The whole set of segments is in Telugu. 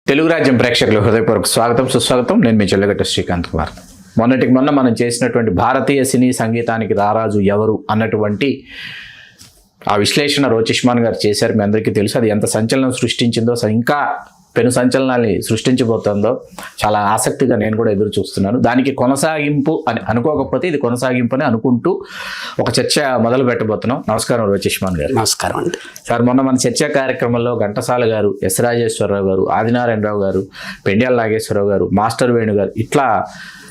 తెలుగు రాజ్యం ప్రేక్షకులు హృదయపూర్వక స్వాగతం సుస్వాగతం. నేను మీ చెల్లగట్ట శ్రీకాంత్ కుమార్. మొన్న మనం చేసినటువంటి భారతీయ సినీ సంగీతానికి రారాజు ఎవరు అన్నటువంటి ఆ విశ్లేషణ రోచిష్మాన్ గారు చేశారు. మీ అందరికీ తెలుసు అది ఎంత సంచలనం సృష్టించిందో, ఇంకా పెను సంచలనాన్ని సృష్టించబోతుందో చాలా ఆసక్తిగా నేను కూడా ఎదురు చూస్తున్నాను. దానికి కొనసాగింపు అని అనుకోకపోతే ఇది కొనసాగింపు అని అనుకుంటూ ఒక చర్చ మొదలు పెట్టబోతున్నాం. నమస్కారం రోచిష్మాన్ గారు. నమస్కారం అండి సార్. మొన్న మన చర్చా కార్యక్రమంలో ఘంటసాల గారు, ఎస్ రాజేశ్వరరావు గారు, ఆదినారాయణరావు గారు, పెండ్యాల నాగేశ్వరరావు గారు, మాస్టర్ వేణు గారు, ఇట్లా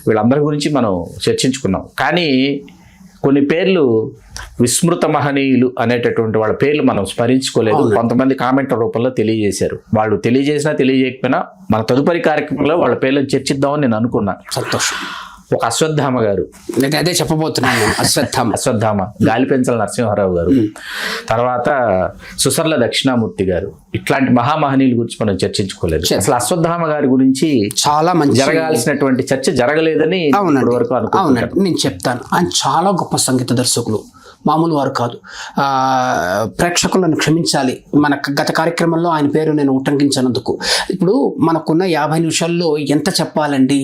వీళ్ళందరి గురించి మనం చర్చించుకున్నాం. కానీ కొన్ని పేర్లు విస్మృత మహనీయులు అనేటటువంటి వాళ్ళ పేర్లు మనం స్మరించుకోలేదు. కొంతమంది కామెంట్ రూపంలో తెలియజేశారు. వాళ్ళు తెలియజేసినా తెలియజేయకపోయినా మన తదుపరి కార్యక్రమంలో వాళ్ళ పేర్లను చర్చిద్దామని నేను అనుకున్నాను. సంతోషం. ఒక అశ్వత్థామ గారు, నేను అదే చెప్పబోతున్నాను. అశ్వత్థామ గాలిపెంచల నరసింహారావు గారు, తర్వాత సుసర్ల దక్షిణామూర్తి గారు, ఇట్లాంటి మహామహనీయుల గురించి మనం చర్చించుకోలేదు. అసలు అశ్వత్థామ గారి గురించి చాలా మంచి జరగాల్సినటువంటి చర్చ జరగలేదని వరకు అవునండి. నేను చెప్తాను. ఆయన చాలా గొప్ప సంగీత దర్శకులు, మామూలు వారు కాదు. ప్రేక్షకులను క్షమించాలి, మన గత కార్యక్రమంలో ఆయన పేరు నేను ఉటంకించినందుకు. ఇప్పుడు మనకున్న 50 నిమిషాల్లో ఎంత చెప్పాలండి?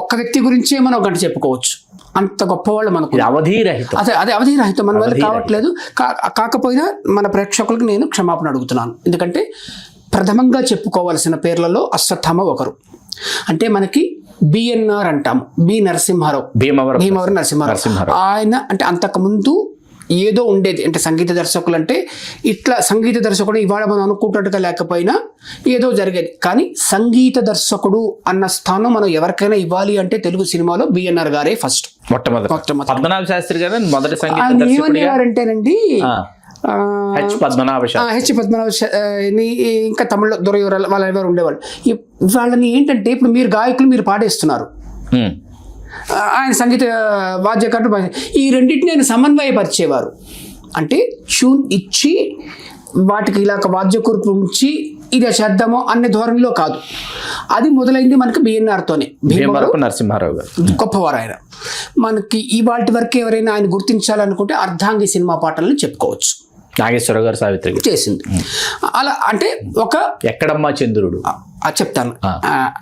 ఒక్క వ్యక్తి గురించే మనం 1 గంట చెప్పుకోవచ్చు. అంత గొప్పవాళ్ళు మనకు. అవధిరహితం. అదే అవధిరహితం మన వల్ల కావట్లేదు. కాకపోయినా మన ప్రేక్షకులకు నేను క్షమాపణ అడుగుతున్నాను. ఎందుకంటే ప్రథమంగా చెప్పుకోవాల్సిన పేర్లలో అశ్వత్థామ ఒకరు. అంటే మనకి బిఎన్ఆర్ అంటాము, బి నరసింహారావు, భీమవరం నరసింహారావు. ఆయన అంటే అంతకుముందు ఏదో ఉండేది. అంటే సంగీత దర్శకులు అంటే ఇట్లా సంగీత దర్శకుడు ఇవాళ మనం అనుకుంటున్నట్టుగా లేకపోయినా ఏదో జరిగేది. కానీ సంగీత దర్శకుడు అన్న స్థానం మనం ఎవరికైనా ఇవ్వాలి అంటే తెలుగు సినిమాలో బిఎన్ఆర్ గారే ఫస్ట్. మొట్టమొదటి పద్మనాభ శాస్త్రి గారు మొదటి సంగీత దర్శకుడు. ఏమన్నారంటేనండి, హెచ్ పద్మనాభ ఇంకా తమిళలో దొర వాళ్ళ ఎవరు ఉండేవాళ్ళు. వాళ్ళని ఏంటంటే ఇప్పుడు మీరు గాయకులు మీరు పాడేస్తున్నారు, ఆయన సంగీత వాద్యకారుడు, ఈ రెండింటిని ఆయన సమన్వయపరిచేవారు. అంటే ట్యూన్ ఇచ్చి వాటికి ఇలా వాద్యకూర్పు ఉంచి ఇది చేద్దామో అనే ధోరణిలో కాదు. అది మొదలైంది మనకి బిఎన్ఆర్తోనే. భీమవరపు నరసింహారావు గారు గొప్పవారు ఆయన. మనకి ఇవాటి వరకు ఎవరైనా ఆయన గుర్తించాలనుకుంటే అర్ధాంగి సినిమా పాటలను చెప్పుకోవచ్చు. నాగేశ్వర గారు సావిత్రి చేసింది. అలా అంటే ఒక ఎక్కడమ్మా చంద్రుడు చెప్తాను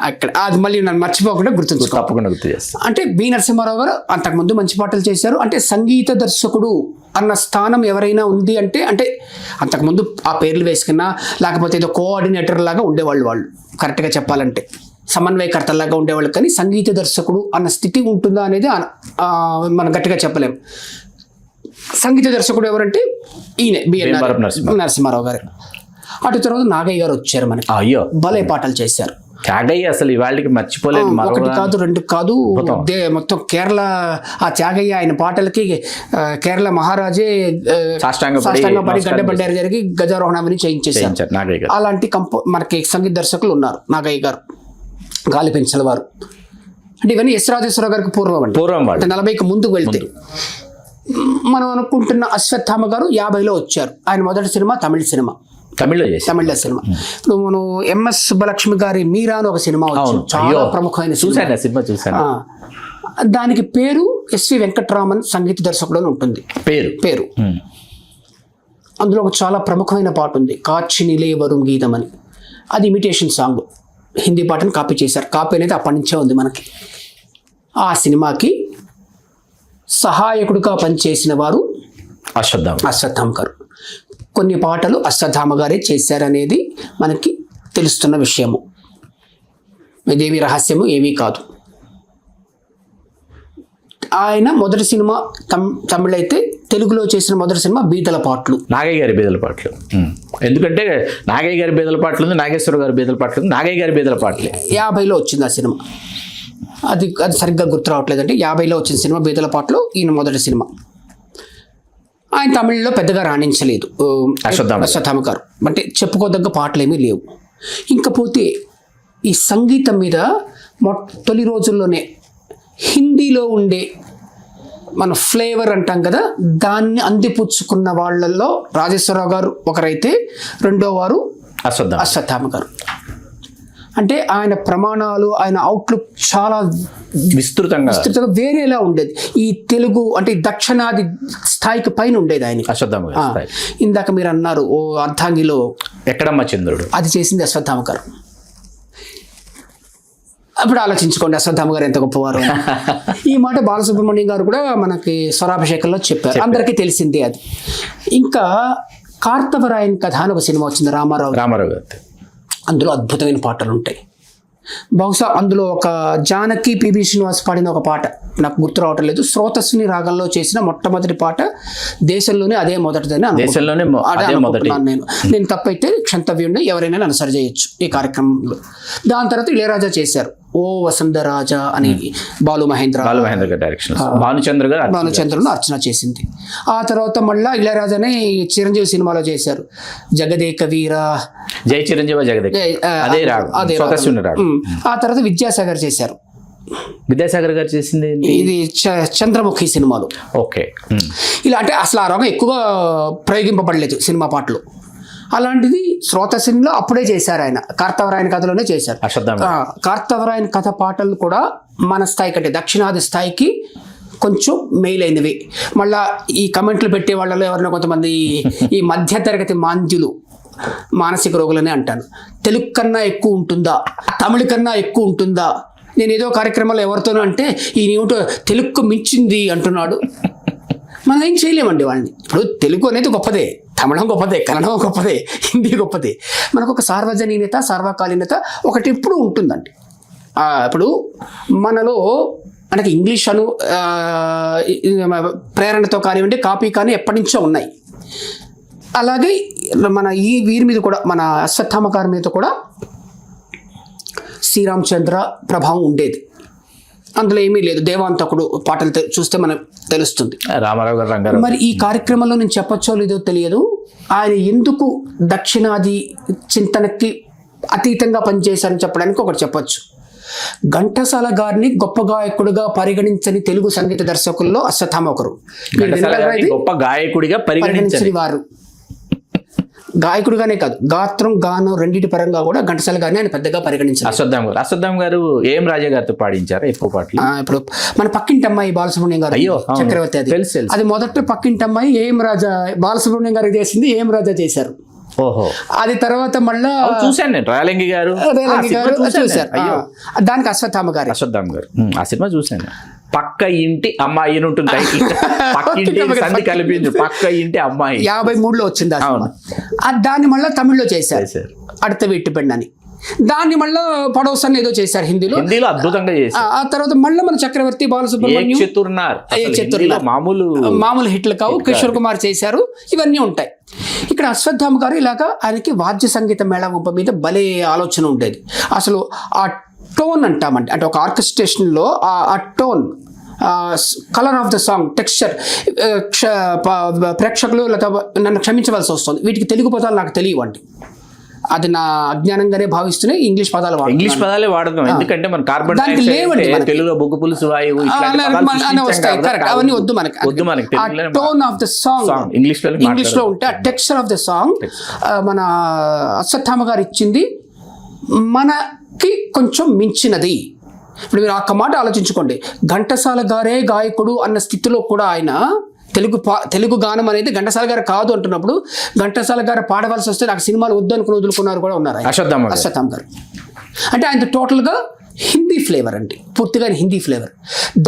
అక్కడ, అది మళ్ళీ నన్ను మర్చిపోకుండా తప్పకుండా గుర్తు చేస్తాను. అంటే బి నరసింహారావు గారు అంతకుముందు మంచి పాటలు చేశారు. అంటే సంగీత దర్శకుడు అన్న స్థానం ఎవరైనా ఉంది అంటే అంతకుముందు ఆ పేర్లు వేసుకున్నా లేకపోతే ఏదో కోఆర్డినేటర్ లాగా ఉండేవాళ్ళు. వాళ్ళు కరెక్ట్గా చెప్పాలంటే సమన్వయకర్తలాగా ఉండేవాళ్ళు. కానీ సంగీత దర్శకుడు అన్న స్థితి ఉంటుందా అనేది మనం గట్టిగా చెప్పలేము. సంగీత దర్శకుడు ఎవరంటే ఈయన బిఎన్ఆర్ నరసింహారావు గారు. అటు తర్వాత నాగయ్య గారు వచ్చారు మనకి. అయ్యో, భలే పాటలు చేశారు. త్యాగయ్య అసలు ఇవాళకి మర్చిపోలేదు. 1 కాదు 2 కాదు, మొత్తం కేరళ ఆ త్యాగయ్య ఆయన పాటలకి కేరళ మహారాజే సాష్టాంగపడి గడ్డపడ్డారు జరిగి గజారోహణాన్ని చేయించేశారు. అలాంటి మనకి సంగీత దర్శకులు ఉన్నారు. నాగయ్య గారు, గాలిపెంచల వారు, అంటే ఇవన్నీ ఎస్ రాజేశ్వరరావు గారికి పూర్వం అంటే 40కి ముందుకు వెళ్తే. మనం అనుకుంటున్న అశ్వత్థామ గారు 50లో వచ్చారు. ఆయన మొదటి సినిమా తమిళ సినిమా. ఇప్పుడు మనం ఎంఎస్ సుబ్బలక్ష్మి గారి మీరా అని ఒక సినిమా వచ్చింది, చాలా ప్రముఖమైన సినిమా. దానికి పేరు ఎస్వి వెంకట్రామన్ సంగీత దర్శకుడు అని ఉంటుంది పేరు. అందులో ఒక చాలా ప్రముఖమైన పాట ఉంది, కాచి నిలే వరుం గీతం అని. అది ఇమిటేషన్ సాంగ్, హిందీ పాటను కాపీ చేశారు. కాపీ అనేది అప్పటి నుంచే ఉంది మనకి. ఆ సినిమాకి సహాయకుడిగా పనిచేసిన వారు అశ్వత్థామ గారు. కొన్ని పాటలు అశ్వత్థామ గారే చేశారనేది మనకి తెలుస్తున్న విషయము. ఇదేమి రహస్యము ఏమీ కాదు. ఆయన మొదటి సినిమా తమిళ అయితే, తెలుగులో చేసిన మొదటి సినిమా బీదల పాటలు, నాగయ్య గారి బీదల పాటలు. ఎందుకంటే నాగయ్య గారి బీదల పాటలు ఉంది, నాగేశ్వర గారి బీదల పాటలు ఉంది, నాగయ్య గారి బీదల పాటలు 50లో వచ్చింది ఆ సినిమా. అది సరిగ్గా గుర్తు రావట్లేదంటే 50లో వచ్చిన సినిమా బీదల పాటలు ఈయన మొదటి సినిమా. ఆయన తమిళ్లో పెద్దగా రాణించలేదు అశ్వత్థామ గారు. అంటే చెప్పుకోదగ్గ పాటలు ఏమీ లేవు. ఇంకపోతే ఈ సంగీతం మీద తొలి రోజుల్లోనే హిందీలో ఉండే మన ఫ్లేవర్ అంటాం కదా, దాన్ని అందిపుచ్చుకున్న వాళ్ళల్లో రాజేశ్వరరావు గారు ఒకరైతే, రెండో వారు అశ్వత్థామ గారు. అంటే ఆయన ప్రమాణాలు, ఆయన అవుట్లుక్ చాలా విస్తృతంగా వేరేలా ఉండేది. ఈ తెలుగు అంటే దక్షిణాది స్థాయికి పైన ఉండేది ఆయన. అశ్వత్థామ ఇందాక మీరు అన్నారు ఓ అర్ధాంగిలో ఎక్కడమ్మ చంద్రుడు, అది చేసింది అశ్వత్థామ గారు. అప్పుడు ఆలోచించుకోండి అశ్వత్థామ గారు ఎంత గొప్పవారు అని. ఈ మాట బాలసుబ్రహ్మణ్యం గారు కూడా మనకి స్వరాభిషేకంలో చెప్పారు, అందరికీ తెలిసిందే అది. ఇంకా కార్తవరాయన్ కథ అని ఒక సినిమా వచ్చింది రామారావు గారు. అందులో అద్భుతమైన పాటలు ఉంటాయి. బహుశా అందులో ఒక జానకి పిబి శ్రీనివాస్ పాడిన ఒక పాట నాకు గుర్తు రావటం లేదు, స్రోతస్విని రాగంలో చేసిన మొట్టమొదటి పాట దేశంలోనే అదే మొదటిదని అనుకుంటున్నాను నేను తప్పైతే క్షంతవ్యుడిని, ఎవరైనా నన్ను సరి చేయొచ్చు ఈ కార్యక్రమంలో. దాని తర్వాత ఇళయరాజా చేశారు ఓ వసంతరాజా అని, బాలు మహేంద్ర డైరెక్షన్, భానుచంద్రను అర్చన చేసింది. ఆ తర్వాత మళ్ళా ఇళయరాజానే చిరంజీవి సినిమాలో చేశారు, జగదేక వీర, జై చిరంజీవి జగదేక, ఆ తర్వాత విద్యాసాగర్ చేశారు. విద్యాసాగర్ గారు చేసింది ఇది చంద్రముఖి సినిమాలో. ఓకే, ఇలా అంటే అసలు ఆ రోగం ఎక్కువగా ప్రయోగింపబడలేదు సినిమా పాటలు. అలాంటిది స్రోతసిన్లో అప్పుడే చేశారు ఆయన, కార్తవరాయన కథలోనే చేశారు. కార్తవరాయన కథ పాటలు కూడా మన స్థాయి కంటే దక్షిణాది స్థాయికి కొంచెం మెయిల్ అయినవి. మళ్ళా ఈ కమెంట్లు పెట్టే వాళ్ళలో ఎవరైనా కొంతమంది ఈ మధ్యతరగతి మాంద్యులు, మానసిక రోగులనే అంటాను, తెలుగు కన్నా ఎక్కువ ఉంటుందా, తమిళ కన్నా ఎక్కువ ఉంటుందా, నేను ఏదో కార్యక్రమాలు ఎవరితోనో అంటే ఈ న్యూటో తెలుగుకు మించింది అంటున్నాడు. మనం ఏం చేయలేమండి వాళ్ళని. ఇప్పుడు తెలుగు అనేది గొప్పదే, తమిళం గొప్పదే, కన్నడం గొప్పదే, హిందీ గొప్పదే. మనకు ఒక సార్వజనీయత, సార్వకాలీనత ఒకటి ఎప్పుడు ఉంటుందండి. ఇప్పుడు మనలో మనకి ఇంగ్లీష్ ప్రేరణతో కానివ్వండి, కాపీ కానీ ఎప్పటి నుంచో ఉన్నాయి. అలాగే మన వీరి మీద కూడా, మన అశ్వత్థామ గారి మీద కూడా శ్రీరామచంద్ర ప్రభావం ఉండేది. అందులో ఏమీ లేదు, దేవాంతకుడు పాటలు చూస్తే మనకు తెలుస్తుంది. రామారావు గారు మరి ఈ కార్యక్రమంలో నేను చెప్పచ్చో లేదో తెలియదు, ఆయన ఎందుకు దక్షిణాది చింతనకి అతీతంగా పనిచేశారని చెప్పడానికి ఒకటి చెప్పొచ్చు. ఘంటసాల గారిని గొప్ప గాయకుడిగా పరిగణించని తెలుగు సంగీత దర్శకుల్లో అశ్వత్థామ ఒకరు. గొప్ప గాయకుడిగా పరిగణించని వారు, గాయకుడిగానే కాదు, గాత్రం గానం రెండింటి పరంగా కూడా ఘంటసాల గారిని ఆయన పెద్దగా పరిగణించారు. అశ్వత్థామ గారు ఏం రాజా గారితో పాడించారు ఎక్కువ పాటలు? ఇప్పుడు మన పక్కింటి అమ్మాయి బాలసుబ్రహ్మణ్యం గారు, చక్రవర్తి, అది మొదట పక్కింటి అమ్మాయి ఏం రాజా బాలసుబ్రహ్మణ్యం గారికి చేసింది, ఏం రాజా చేశారు. ఓహో, అది తర్వాత మళ్ళా చూశాను నేను, రేలంగి గారు చూశారు. దానికి అశ్వత్థామ గారు ఆ సినిమా చూశాను. పక్క ఇంటి అమ్మాయి ఉంటుంది, సంధి కలిపింది, పక్క ఇంటి అమ్మాయి 53లో వచ్చింది. దాన్ని మళ్ళీ తమిళ్లో చేశారు, అడత వీటి పెండని. దాన్ని మళ్ళీ పడోస్ అని ఏదో చేశారు హిందీలో అద్భుతంగా చేశారు. ఆ తర్వాత మళ్ళీ మన చక్రవర్తి బాలసుబ్రహ్మణ్యం మామూలు హిట్లు కావు, కిషోర్ కుమార్ చేశారు. ఇవన్నీ ఉంటాయి. ఇక్కడ అశ్వత్థామ గారు ఇలాగా ఆయనకి వాద్య సంగీత మేళవింపు మీద భలే ఆలోచన ఉండేది. అసలు ఆ టోన్ అంటామంటే, అంటే ఒక ఆర్కెస్ట్రేషన్లో ఆ tone, colour of the song, texture, ప్రేక్షకులు నన్ను క్షమించవలసి వస్తుంది, వీటికి తెలుగు పదాలు నాకు తెలియవండి. అది నా అజ్ఞానంగానే భావిస్తూనే ఇంగ్లీష్ పదాలే వాడతాం. ఎందుకంటే మన కార్బన్ తెలుగులో బొగ్గు పులుసు వాయువు అవన్నీ వద్దు మనకి. Tone of the song English లో ఉంటే, ఆ టెక్స్చర్ ఆఫ్ ద సాంగ్ మన అశ్వత్థామ గారు ఇచ్చింది మనకి కొంచెం మించినది. ఇప్పుడు మీరు ఆ మాట ఆలోచించుకోండి, ఘంటసాల గారే గాయకుడు అన్న స్థితిలో కూడా ఆయన తెలుగు గానం అనేది ఘంటసాల గారు కాదు అంటున్నప్పుడు, ఘంటసాల గారు పాడవలసి వస్తే నాకు సినిమాలు వద్దు అనుకుని వదులుకున్నారు కూడా ఉన్నారు అశ్వత్థామ గారు. అంటే ఆయన టోటల్గా హిందీ ఫ్లేవర్ అండి, పూర్తిగా హిందీ ఫ్లేవర్.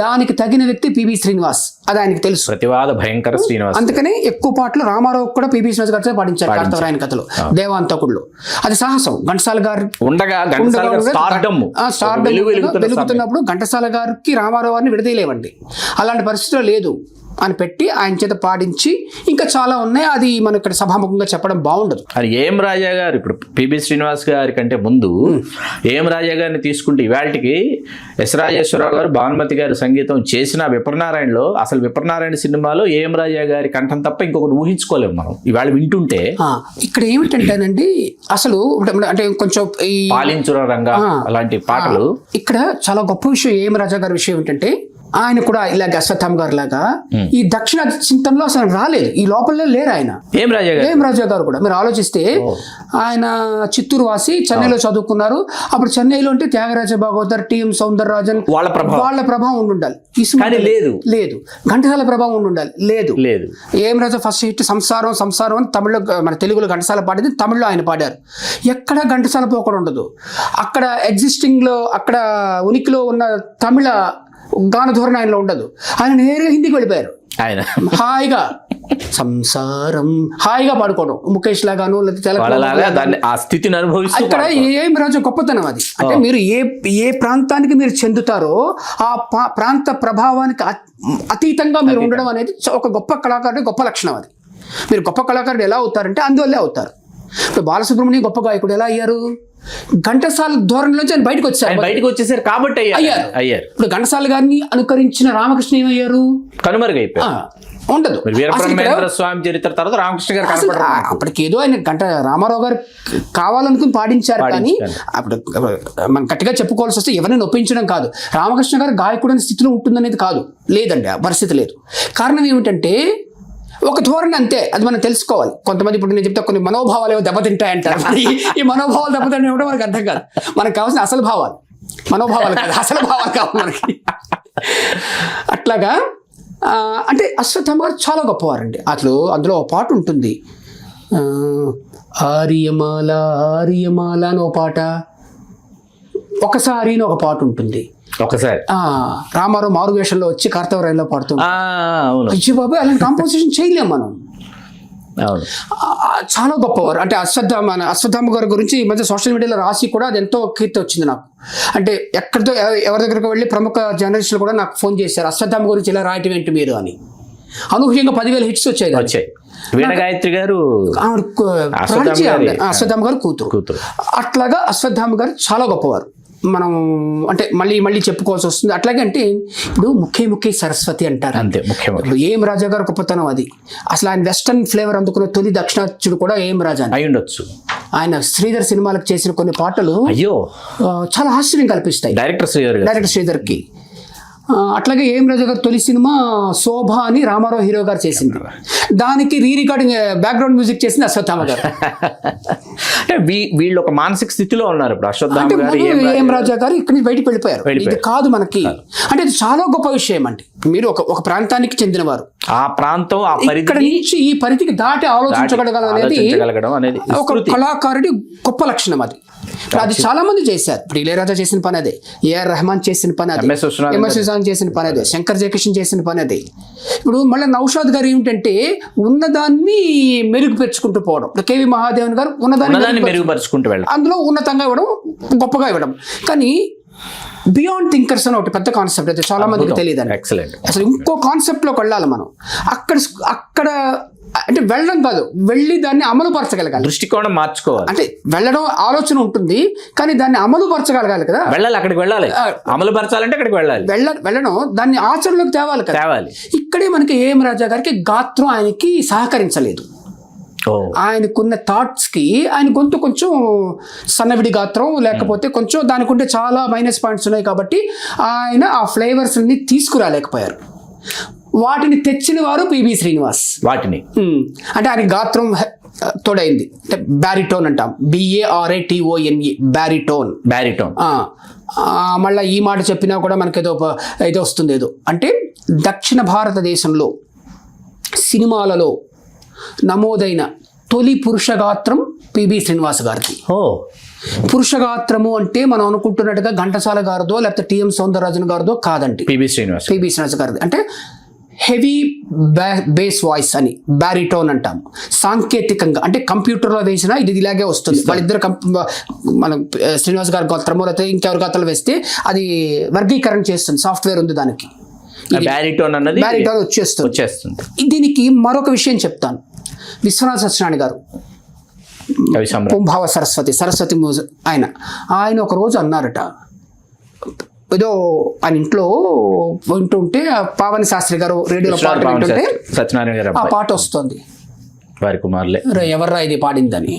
దానికి తగిన వ్యక్తి పిబి శ్రీనివాస్, అది ఆయనకి తెలుసు. ప్రతివాద భయంకర శ్రీనివాస్. అందుకనే ఎక్కువ పాటలు రామారావు కూడా పిబి శ్రీనివాస్ గారితో పాటించారు. కార్తవరాయన కథలో, దేవాంతకుడులో అది సాహసం. ఘంటసాల గారు వెలుగుతున్నప్పుడు ఘంటసాల గారికి రామారావు గారిని విడదీయలేవండి. అలాంటి పరిస్థితిలో లేదు అని పెట్టి ఆయన చేత పాడించి, ఇంకా చాలా ఉన్నాయి, అది మనం ఇక్కడ సభాముఖంగా చెప్పడం బాగుండదు. అది ఏం రాజా గారు, ఇప్పుడు పిబి శ్రీనివాస్ గారి కంటే ముందు ఏం రాజా గారిని తీసుకుంటే ఇవాళకి ఎస్ రాజేశ్వరరావు గారు, భానుమతి గారు సంగీతం చేసిన విప్రనారాయణలో, అసలు విప్రనారాయణ సినిమాలో ఏం రాజా గారి కంఠం తప్ప ఇంకొకటి ఊహించుకోలేము మనం ఇవాళ వింటుంటే. ఇక్కడ ఏమిటంటేనండి, అసలు అంటే కొంచెం ఈ పాలించుర రంగా అలాంటి పాటలు. ఇక్కడ చాలా గొప్ప విషయం ఏం రాజా గారి విషయం ఏంటంటే, ఆయన కూడా ఇలాగ అశ్వత్థామ గారు లాగా ఈ దక్షిణ చింతనలో అసలు రాలేదు, ఈ లోపలే లేరు ఆయన. ఏం రాజా గారు కూడా మీరు ఆలోచిస్తే ఆయన చిత్తూరు వాసి, చెన్నైలో చదువుకున్నారు. అప్పుడు చెన్నైలో అంటే త్యాగరాజ భాగవతర్, టి.ఎం. సౌందరరాజన్ వాళ్ళ ప్రభావం ఉండాలి. లేదు. ఘంటసాల ప్రభావం ఉండాలి. లేదు. ఏం రాజా ఫస్ట్ హిట్ సంసారం అని తమిళలో, మన తెలుగులో ఘంటసాల పాడింది, తమిళ్లో ఆయన పాడారు. ఎక్కడ ఘంటసాల పోకడ ఉండదు. అక్కడ ఎగ్జిస్టింగ్ లో, అక్కడ ఉనికిలో ఉన్న తమిళ గాన ధోరణి ఆయనలో ఉండదు. ఆయన నేరుగా హిందీకి వెళ్ళిపోయారు. ఆయన హాయిగా సంసారం హాయిగా పాడుకోవడం, ముఖేష్ లాగాను ఆ స్థితిని అనుభవిస్తూ. ఇక్కడ ఏం రాజు గొప్పతనం అది. అంటే మీరు ఏ ప్రాంతానికి మీరు చెందుతారో ఆ ప్రాంత ప్రభావానికి అతీతంగా మీరు ఉండడం అనేది ఒక గొప్ప కళాకారుడి గొప్ప లక్షణం. అది మీరు గొప్ప కళాకారుడు ఎలా అవుతారంటే అందువల్లే అవుతారు. ఇప్పుడు బాలసుబ్రహ్మణ్యం గొప్ప గాయకుడు ఎలా అయ్యారు? ఘంటసాల ధోరణిలోంచి ఆయన బయటకు వచ్చేసారు కాబట్టి అయ్యారు. ఇప్పుడు ఘంటసాల గారిని అనుకరించిన రామకృష్ణ ఏమయ్యారు? కనుమరుగైపోయారు. ఉండదు. స్వామి చరిత్ర తర్వాత రామకృష్ణ గారు అప్పటికేదో ఆయన రామారావు గారు కావాలనుకుని పాడించారు. కానీ అప్పుడు మనం గట్టిగా చెప్పుకోవాల్సి వస్తే ఎవరిని ఒప్పించడం కాదు, రామకృష్ణ గారు గాయకుడు అనే స్థితిలో ఉంటుందనేది కాదు. లేదండి, ఆ పరిస్థితి లేదు. కారణం ఏమిటంటే ఒక ధోరణి అంతే, అది మనం తెలుసుకోవాలి. కొంతమంది ఇప్పుడు నేను చెప్తే కొన్ని మనోభావాలు ఏమో దెబ్బతింటాయంటారు. ఈ మనోభావాలు దెబ్బతింటే కూడా మనకు అర్థం కాదు. మనకు కావాల్సిన అసలు భావాలు, మనోభావాలు కాదు, అసలు భావాలు కావాలి మనకి. అట్లాగా అంటే అశ్వత్థామ గారు చాలా గొప్పవారండి. అందులో ఒక పాట ఉంటుంది, ఆర్యమాల ఆర్యమాల అని ఒక పాట, ఒకసారి అని ఒక పాట ఉంటుంది. ఒకసారి రామారావు మారువేషంలో వచ్చి కార్తవరాయంలో పాడుతుంది. అయ్యో బాబాయ్, అలాంటి కాంపోజిషన్ చేయలేం మనం. చాలా గొప్పవారు. అంటే అశ్వత్థామ గారి గురించి ఈ మధ్య సోషల్ మీడియాలో రాసి కూడా అది ఎంతో కీర్తి వచ్చింది నాకు. అంటే ఎక్కడితో ఎవరి దగ్గరకు వెళ్ళి ప్రముఖ జర్నలిస్టులు కూడా నాకు ఫోన్ చేశారు, అశ్వత్థామ గురించి ఇలా రాయటం ఏంటి మీరు అని. అనూహ్యంగా 10,000 హిట్స్ వచ్చాయి. వీణగాయత్రి గారు అశ్వత్థామ గారు కూతురు. అట్లాగా అశ్వత్థామ గారు చాలా గొప్పవారు. మనం అంటే మళ్ళీ చెప్పుకోవాల్సి వస్తుంది. అట్లాగే అంటే ఇప్పుడు ముఖ్య సరస్వతి అంటారు. అంతే, ఇప్పుడు ఏం రాజా గారు గొప్పతనం అది. అసలు ఆయన వెస్టర్న్ ఫ్లేవర్ అందుకున్న తొలి దక్షిణాత్యుడు కూడా ఏం రాజా అయి ఉండొచ్చు. ఆయన శ్రీధర్ సినిమాలకు చేసిన కొన్ని పాటలు చాలా ఆశ్చర్యం కల్పిస్తాయి డైరెక్టర్ శ్రీధర్కి. అట్లాగే ఏం రాజా గారు తొలి సినిమా శోభ అని రామారావు హీరో గారు చేసింది. దానికి రికార్డింగ్ బ్యాక్గ్రౌండ్ మ్యూజిక్ చేసింది అశ్వత్థామ గారు. అంటే వీళ్ళు ఒక మానసిక స్థితిలో ఉన్నారు ఇప్పుడు. అశ్వత్థామ గారు, ఏం రాజా గారు ఇక్కడి నుంచి బయటికి వెళ్ళిపోయారు. ఇది కాదు మనకి, అంటే ఇది చాలా గొప్ప విషయం. అంటే మీరు ఒక ప్రాంతానికి చెందినవారు, ఆ ప్రాంతం ఇక్కడ నుంచి ఈ పరిధికి దాటి ఆలోచించగలగడం అనేది ఒక కళాకారుడి గొప్ప లక్షణం. అది చాలా మంది చేశారు. ఇప్పుడు ఇళయరాజా చేసిన పని అదే, ఏఆర్ రెహమాన్ చేసిన పని అదే, ఎంఎస్ విశ్వనాథన్ చేసిన పని అదే, శంకర్ జయకిషన్ చేసిన పని అదే. ఇప్పుడు మళ్ళీ నౌషాద్ గారు ఏమిటంటే ఉన్నదాన్ని మెరుగుపరుచుకుంటూ పోవడం. కేవి మహాదేవన్ గారు ఉన్నదాన్ని మెరుగుపరుచుకుంటూ వెళ్ళడం, అందులో ఉన్నతంగా ఇవ్వడం, గొప్పగా ఇవ్వడం. కానీ బియాండ్ థింకర్స్ అని ఒకటి పెద్ద కాన్సెప్ట్ అయితే చాలా మందికి తెలియదు. అసలు ఇంకో కాన్సెప్ట్ లోకి వెళ్ళాలి మనం. అక్కడ అంటే వెళ్ళడం కాదు, వెళ్ళి దాన్ని అమలుపరచగలగాలి, దృష్టికోణం మార్చుకోవాలి. అంటే వెళ్ళడం ఆలోచన ఉంటుంది, కానీ దాన్ని అమలుపరచగలగాలి కదా. అక్కడికి వెళ్ళాలి, అమలుపరచాలంటే అక్కడికి వెళ్ళడం దాన్ని ఆచరణలోకి తేవాలి కదా. ఇక్కడే మనకి ఏం రాజా గారికి గాత్రం ఆయనకి సహకరించలేదు. ఆయనకున్న థాట్స్ కి ఆయన గొంతు కొంచెం సన్నవిడి గాత్రం, లేకపోతే కొంచెం దానికి ఉంటే చాలా మైనస్ పాయింట్స్ ఉన్నాయి కాబట్టి ఆయన ఆ ఫ్లేవర్స్ అన్ని తీసుకురాలేకపోయారు. వాటిని తెచ్చిన వారు పిబి శ్రీనివాస్. అంటే ఆయన గాత్రం తోడైంది, అంటే బ్యారిటోన్ అంటాం, BARITONE, బ్యారిటోన్. మళ్ళీ ఈ మాట చెప్పినా కూడా మనకి ఏదో వస్తుంది. ఏదో అంటే దక్షిణ భారతదేశంలో సినిమాలలో నమోదైన తొలి పురుషగాత్రం పిబి శ్రీనివాస్ గారికి. పురుషగాత్రము అంటే మనం అనుకుంటున్నట్టుగా ఘంటసాల గారిదో లేకపోతే టి.ఎం. సౌందరరాజన్ గారిదో కాదండి, పిబి శ్రీనివాస్ గారిది. అంటే హెవీ బేస్ వాయిస్ అని బ్యారిటోన్ అంటాం. సాంకేతికంగా అంటే కంప్యూటర్లో వేసినా ఇది ఇలాగే వస్తుంది. వాళ్ళిద్దరు మనం శ్రీనివాస్ గారి గాత్రము లేకపోతే ఇంకెవరి గాత్రాలు వేస్తే అది వర్గీకరణ చేస్తుంది, సాఫ్ట్వేర్ ఉంది దానికి. బ్యారిటోన్ వచ్చేస్తుంది. దీనికి మరొక విషయం చెప్తాను. విశ్వనాథ సత్యనారాయణ గారు, పుంభావ సరస్వతి ఆయన ఒక రోజు అన్నారట, ఏదో ఆయన ఇంట్లో వింటుంటే పావని శాస్త్రి గారు రేడియోలో పాట వింటుంటే ఆ పాట వస్తుంది, వారి కుమారులే, ఎవర్రా ఇది పాడిందని.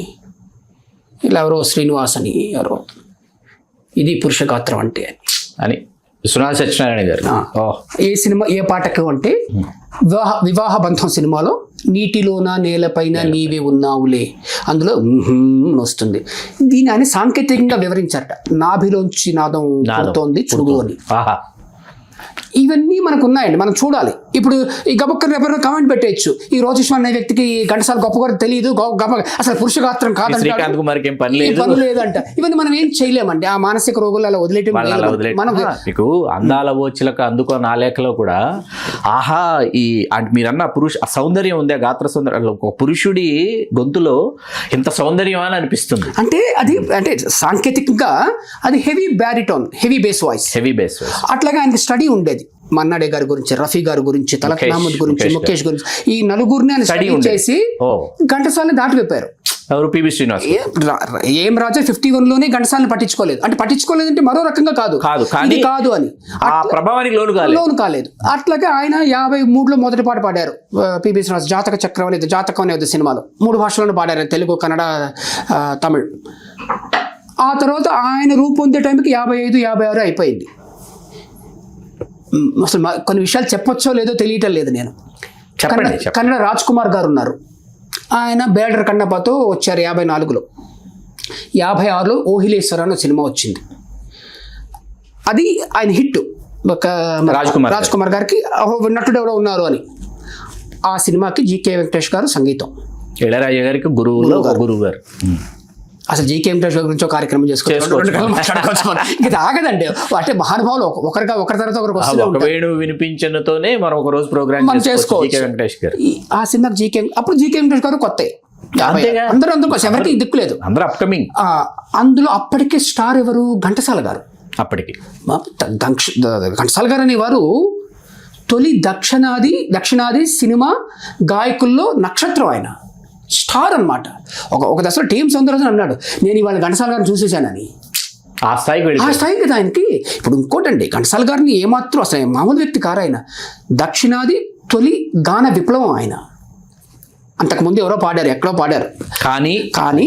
ఇలా ఎవరో శ్రీనివాస్ అని ఎవరో, ఇది పురుషగాత్రం అంటే అని విశ్వనాథ సత్యనారాయణ గారు. ఏ సినిమా ఏ పాటకు అంటే వివాహ బంధం సినిమాలో నీటిలోన నేలపైన నీవే ఉన్నావులే, అందులో వస్తుంది. దీని ఆయన సాంకేతికంగా వివరించారట. నాభిలోంచి నాదం పుడుతోంది చూడు అని. ఇవన్నీ మనకు ఉన్నాయండి, మనం చూడాలి. ఇప్పుడు ఈ గబక్కర్ ఎవరైనా కామెంట్ పెట్టేయచ్చు, ఈ రోజిష్మాన్ అనే వ్యక్తికి ఘంటసాల గొప్ప కూడా తెలియదు, అసలు పురుషగాత్రం కాదంట, పని లేదంట. ఇవన్నీ మనం ఏం చేయలేమండి. ఆ మానసిక రోగులు అలా వదిలేయటం. మనం మీకు అందాల ఓచిలకు అందుకో నాలేఖలో కూడా ఆహా ఈ అంటే మీరన్న సౌందర్యం ఉంది, ఆ గాత్ర సౌందర్యం, ఒక పురుషుడి గొంతులో ఇంత సౌందర్యం అని అనిపిస్తుంది. అంటే అది అంటే సాంకేతికంగా అది heavy baritone, heavy base voice. అట్లాగా ఆయనకి స్టడీ ఉండేది. మన్నాడే గారి గురించి, రఫీ గారి గురించి, తలక్ మహమూద్ గురించి, ముఖేష్ గురించి, ఈ నలుగురిని ఆయన స్టడీ చేసి ఘంటసాలని దాటిపోయారు. పిబి శ్రీనివాస్ ఏం రాజా 51లోనే ఘంటసాలని పట్టించుకోలేదు. అంటే పట్టించుకోలేదంటే మరో రకంగా కాదు అని ప్రభావానికి లోను కాలేదు. అట్లాగే ఆయన 53లో మొదటి పాట పాడారు పిబి శ్రీనివాస్, జాతక చక్రం అనేది, జాతకం అనేది సినిమాలో 3 భాషలను పాడారు, తెలుగు, కన్నడ, తమిళ్. ఆ తర్వాత ఆయన రూపొందే టైంకి 55, 56 అయిపోయింది. అసలు కొన్ని విషయాలు చెప్పొచ్చో లేదో తెలియటం లేదు. నేను కన్నడ రాజ్ కుమార్ గారు ఉన్నారు, ఆయన బేడర్ కన్నప్పతో వచ్చారు 54లో. 56లో ఓహిలేశ్వర అన్న సినిమా వచ్చింది, అది ఆయన హిట్. రాజ్ కుమార్ గారికి నటుడు ఎవరో ఉన్నారు అని. ఆ సినిమాకి జీకే వెంకటేష్ గారు సంగీతం, ఇళయరాజా గారికి గురువు గారు. అసలు జీకే వెంకటేష్ గురించి ఒక కార్యక్రమం చేసుకోవచ్చు. ఇది ఆగదండి. అంటే మహానుభావులు ఒకరి తర్వాత ఒకరికి వస్తూ వినిపించడంతోనే మనం ఒక రోజు ప్రోగ్రామ్ చేసుకోవచ్చు. ఆ సినిమాకి అప్పుడు జీకే వెంకటేష్ గారు కొత్త, అందరూ ఎవరికి దిక్కులేదు, అందరూ అప్కమింగ్. అందులో అప్పటికే స్టార్ ఎవరు, ఘంటసాల గారు. అప్పటికి ఘంటసాల గారు అనేవారు తొలి దక్షిణాది సినిమా గాయకుల్లో నక్షత్రం. ఆయన స్టార్ అనమాట. ఒక దశలో టీమ్ సౌందరరాజన్ అన్నాడు, నేను ఇవాళ ఘంటసాల గారిని చూసేసానని. ఆ స్థాయి కదా ఆయనకి. ఇప్పుడు ఇంకోటండి, ఘంటసాల గారిని ఏమాత్రం అసలు మామూలు వ్యక్తి కారు ఆయన. దక్షిణాది తొలి గాన విప్లవం ఆయన. అంతకుముందు ఎవరో పాడారు, ఎక్కడో పాడారు, కానీ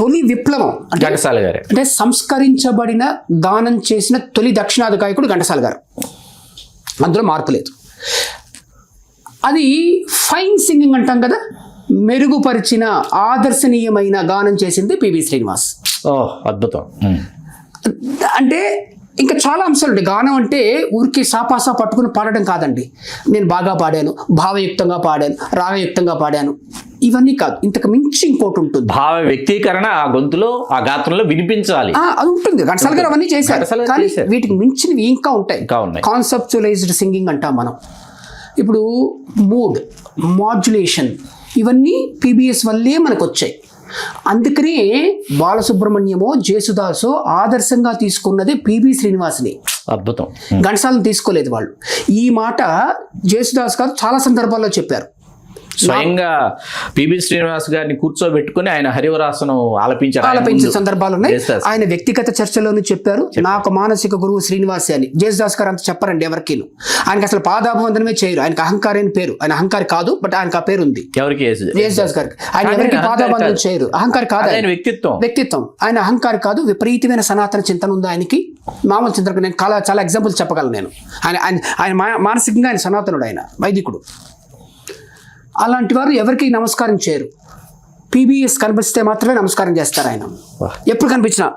తొలి విప్లవం ఘంటసాల గారు. అంటే సంస్కరించబడిన గానం చేసిన తొలి దక్షిణాది గాయకుడు ఘంటసాల గారు. అందులో మార్పు లేదు. అది ఫైన్ సింగింగ్ అంటాం కదా, మెరుగుపరిచిన ఆదర్శనీయమైన గానం చేసింది పిబి శ్రీనివాస్. అద్భుతం. అంటే ఇంకా చాలా అంశాలు ఉంటాయి. గానం అంటే ఊరికి సాపాసా పట్టుకుని పాడడం కాదండి. నేను బాగా పాడాను, భావయుక్తంగా పాడాను, రాగయుక్తంగా పాడాను, ఇవన్నీ కాదు. ఇంతకు మించి ఇంకోటి ఉంటుంది, భావ వ్యక్తీకరణ. ఆ గొంతులో, ఆ గాత్రంలో వినిపించాలి, అది ఉంటుంది. ఘంటసాల గారు అవన్నీ చేశారు, కానీ వీటికి మించినవి ఇంకా ఉంటాయి. కాన్సెప్చువలైజ్డ్ సింగింగ్ అంటాం మనం. ఇప్పుడు మూడ్ మాడ్యులేషన్, ఇవన్నీ పీబీఎస్ వల్లే మనకు వచ్చాయి. అందుకనే బాలసుబ్రహ్మణ్యమో జేసుదాసో ఆదర్శంగా తీసుకున్నది పిబి శ్రీనివాస్ని. అద్భుతం. ఘంటసాలను తీసుకోలేదు వాళ్ళు. ఈ మాట జేసుదాస్ గారు చాలా సందర్భాల్లో చెప్పారు. స్వయంగా పిబి శ్రీనివాస్ గారిని కూర్చోబెట్టుకుని ఆయన హరివరాసనం ఆలపించిన సందర్భాలు ఉన్నాయి. ఆయన వ్యక్తిగత చర్చలోనూ చెప్పారు, నాకు మానసిక గురువు శ్రీనివాసే అని. జేసుదాస్ గారు అంత చెప్పరండి ఎవరికి. ఆయనకి అసలు పాదాభివందనమే చేయరు. ఆయనకు అహంకారి అని పేరు. ఆయన అహంకారి కాదు, బట్ ఆయనకు ఆ పేరు ఉంది. జేసుదాస్ గారికి ఆయన ఎవరికి పాదాభివందనం చేయరు. అహంకారి కాదు, ఆయన వ్యక్తిత్వం. ఆయన అహంకారి కాదు, విపరీతమైన సనాతన చింతన ఉంది ఆయనకి. మామూలు చింతన నేను చాలా ఎగ్జాంపుల్స్ చెప్పగలను నేను. ఆయన మానసికంగా ఆయన సనాతనుడు, ఆయన వైదికుడు. అలాంటి వారు ఎవరికి నమస్కారం చేయరు. పీబీఎస్ కనిపిస్తే మాత్రమే నమస్కారం చేస్తారు. ఆయన ఎప్పుడు కనిపించినా,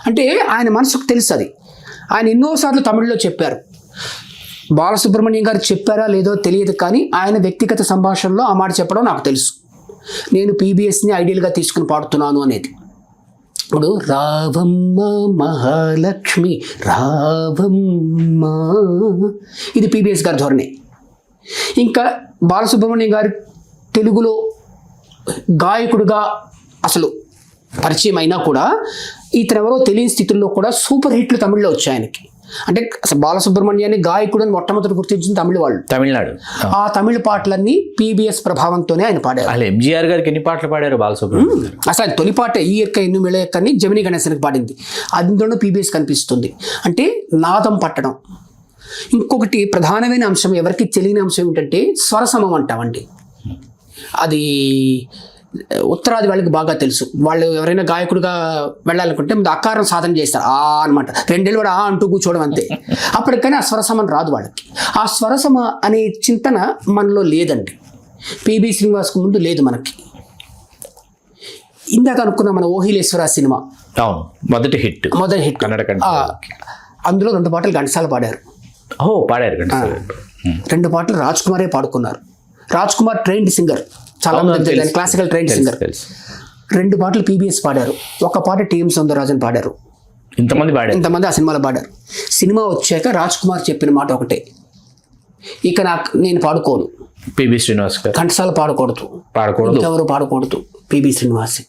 అంటే ఆయన మనసుకు తెలుసు అది. ఆయన ఎన్నోసార్లు తమిళ్లో చెప్పారు. బాలసుబ్రహ్మణ్యం గారు చెప్పారా లేదో తెలియదు, కానీ ఆయన వ్యక్తిగత సంభాషణలో ఆ మాట చెప్పడం నాకు తెలుసు. నేను పీబీఎస్ని ఐడియల్గా తీసుకుని పాడుతున్నాను అనేది. ఇప్పుడు రావమ్మ మహాలక్ష్మి రావమ్మ, ఇది పీబీఎస్ గారి ధోరణి. ఇంకా బాలసుబ్రహ్మణ్యం గారి తెలుగులో గాయకుడిగా అసలు పరిచయం అయినా కూడా ఇతరెవరో తెలియని స్థితుల్లో కూడా సూపర్ హిట్లు తమిళ్లో వచ్చాయి ఆయనకి. అంటే అసలు బాలసుబ్రహ్మణ్యాన్ని గాయకుడు అని మొట్టమొదటి గుర్తించిన తమిళనాడు. ఆ తమిళ పాటలన్నీ పీబీఎస్ ప్రభావంతోనే ఆయన పాడారు. ఎంజీఆర్ గారికి ఎన్ని పాటలు పాడారు బాలసుబ్రహ్మణ్యం? అసలు తొలి పాట ఈ ఎక్క ఎన్ను మెళయక్కని జమినీ గణేశన్కి పాడింది. అందులోనూ పీబీఎస్ కనిపిస్తుంది. అంటే నాదం పట్టడం. ఇంకొకటి ప్రధానమైన అంశం, ఎవరికి తెలియని అంశం ఏంటంటే స్వరసమం అంటామండి. అది ఉత్తరాది వాళ్ళకి బాగా తెలుసు. వాళ్ళు ఎవరైనా గాయకుడిగా వెళ్ళాలనుకుంటే ముందు అకారం సాధన చేస్తారు అనమాట. 2 ఏళ్ళు కూడా అంటూ కూర్చోవడం అంతే. అప్పటికైనా ఆ స్వరసమం రాదు వాళ్ళకి. ఆ స్వరసమ అనే చింతన మనలో లేదండి. పిబి శ్రీనివాస్కు ముందు లేదు మనకి. ఇందాక అనుకున్న మన ఓహిలేశ్వర సినిమా మొదటి హిట్ కన్నడ అందులో 2 పాటలు ఘంటసాల పాడారు. పాడారు 2 పాటలు రాజ్ కుమారే పాడుకున్నారు. రాజ్ కుమార్ ట్రైన్డ్ సింగర్, చాలా క్లాసికల్ ట్రైన్డ్ సింగర్. 2 పాటలు పీబీఎస్ పాడారు. 1 పాట టీఎం సౌందరరాజన్ పాడారు. ఇంతమంది ఆ సినిమాలో పాడారు. సినిమా వచ్చాక రాజ్ కుమార్ చెప్పిన మాట ఒకటే, ఇక నేను పాడుకోను, పిబి శ్రీనివాస్ ఘంటసాల పాడకూడదు, ఎవరు పాడకూడదు, పిబి శ్రీనివాస్.